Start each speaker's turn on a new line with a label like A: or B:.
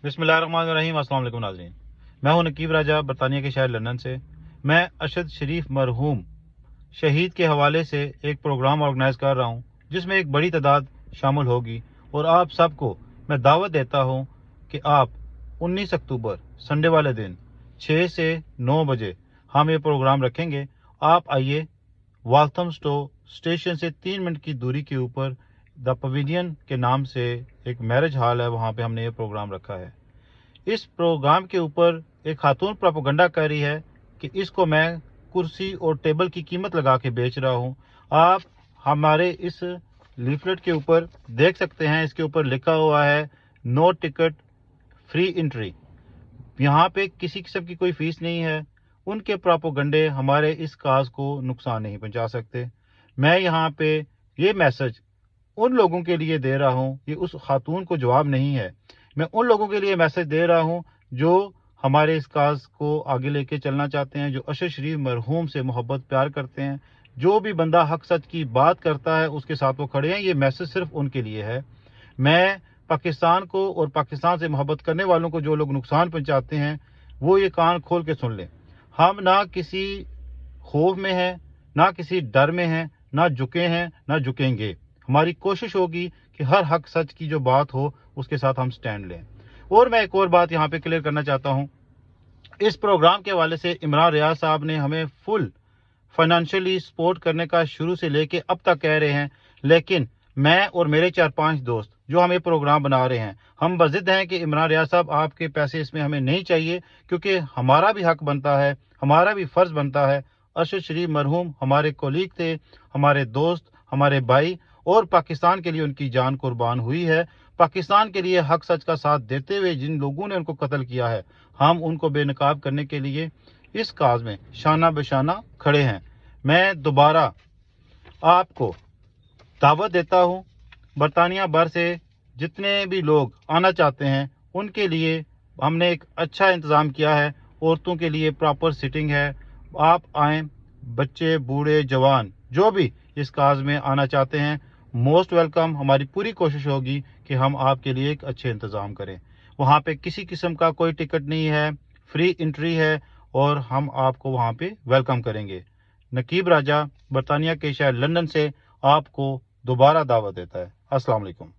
A: बिस्मिल्लाहिर्रहमानिर्रहीम। अस्सलाम वालेकुम नाज़रीन, मैं हूं नकीब राजा बरतानिया के शहर लंदन से। मैं अरशद शरीफ मरहूम शहीद के हवाले से एक प्रोग्राम ऑर्गेनाइज कर रहा हूं जिसमें एक बड़ी तादाद शामिल होगी और आप सबको मैं दावत देता हूं कि आप 19 अक्टूबर संडे वाले दिन 6 से 9 बजे हम ये प्रोग्राम रखेंगे। आप आइए, वाल्थमस्टो स्टेशन से 3 मिनट की दूरी के ऊपर द पवेलियन के नाम से एक मैरिज हॉल है, वहाँ पे हमने ये प्रोग्राम रखा है। इस प्रोग्राम के ऊपर एक खातून प्रोपेगेंडा कर रही है कि इसको मैं कुर्सी और टेबल की कीमत लगा के बेच रहा हूँ। आप हमारे इस लीफलेट के ऊपर देख सकते हैं, इसके ऊपर लिखा हुआ है नो टिकट फ्री एंट्री। यहाँ पे किसी किस्म की कोई फीस नहीं है। उनके प्रोपेगेंडे हमारे इस काज को नुकसान नहीं पहुंचा सकते। मैं यहाँ पे ये मैसेज उन लोगों के लिए दे रहा हूँ, ये उस खातून को जवाब नहीं है। मैं उन लोगों के लिए मैसेज दे रहा हूँ जो हमारे इस काज को आगे लेके चलना चाहते हैं, जो अरशद शरीफ मरहूम से मोहब्बत प्यार करते हैं। जो भी बंदा हक सच की बात करता है उसके साथ वो खड़े हैं। ये मैसेज सिर्फ उनके लिए है। मैं पाकिस्तान को और पाकिस्तान से मोहब्बत करने वालों को जो लोग नुकसान पहुंचाते हैं वो ये कान खोल के सुन लें। हम ना किसी खौफ में हैं, ना किसी डर में हैं, ना झुके हैं, ना झुकेंगे। हमारी कोशिश होगी कि हर हक सच की जो बात हो उसके साथ हम स्टैंड लें। और मैं एक और बात यहाँ पे क्लियर करना चाहता हूँ, इस प्रोग्राम के हवाले से इमरान रियाज साहब ने हमें फुल फाइनेंशियली सपोर्ट करने का शुरू से लेके अब तक कह रहे हैं, लेकिन मैं और मेरे 4-5 दोस्त जो हम ये प्रोग्राम बना रहे हैं, हम बजिद हैं कि इमरान रियाज साहब आपके पैसे इसमें हमें नहीं चाहिए, क्योंकि हमारा भी हक बनता है, हमारा भी फर्ज बनता है। अरशद शरीफ मरहूम हमारे कोलीग थे, हमारे दोस्त, हमारे भाई, और पाकिस्तान के लिए उनकी जान कुर्बान हुई है। पाकिस्तान के लिए हक सच का साथ देते हुए जिन लोगों ने उनको कत्ल किया है, हम उनको बेनकाब करने के लिए इस काज में शाना बेशाना खड़े हैं। मैं दोबारा आपको दावत देता हूं, बरतानिया भर से जितने भी लोग आना चाहते हैं उनके लिए हमने एक अच्छा इंतज़ाम किया है। औरतों के लिए प्रॉपर सिटिंग है। आप आएँ, बच्चे, बूढ़े, जवान जो भी इस काज में आना चाहते हैं, मोस्ट वेलकम। हमारी पूरी कोशिश होगी कि हम आपके लिए एक अच्छे इंतज़ाम करें। वहाँ पे किसी किस्म का कोई टिकट नहीं है, फ्री एंट्री है और हम आपको वहाँ पे वेलकम करेंगे। नकीब राजा बरतानिया के शहर लंदन से आपको दोबारा दावत देता है। अस्सलाम वालेकुम।